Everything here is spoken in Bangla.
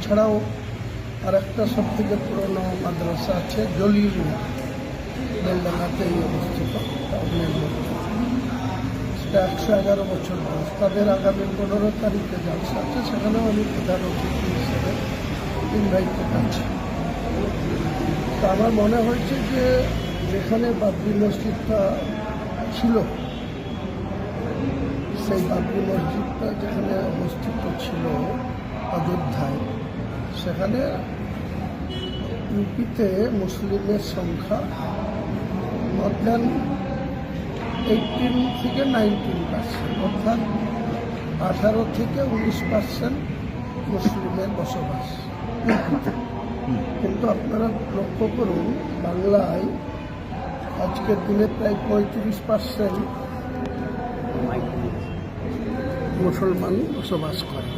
এছাড়াও আর একটা সব থেকে পুরনো মাদ্রাসা আছে জলিলিয়া, বেলডাঙ্গাতেই অবস্থিত, টাউনের মধ্যে। সেটা 111 বছর বয়স। তাদের আগামী 15 তারিখে জালসা আছে, সেখানেও আমি প্রধান অতিথি হিসেবে ইনভাইটেড আছি। তো আমার মনে হয়েছে যে যেখানে বাবরি মসজিদটা ছিল, সেই বাবরি মসজিদটা যেখানে অবস্থিত ছিল অযোধ্যায়, সেখানে ইউপিতে মুসলিমের সংখ্যা মোর দ্যান 18 থেকে 19%, অর্থাৎ 18 থেকে 19% মুসলিমের বসবাস ইউপিতে। কিন্তু আপনারা লক্ষ্য করুন, বাংলায় আজকের দিনে প্রায় 35% মুসলমান বসবাস করে।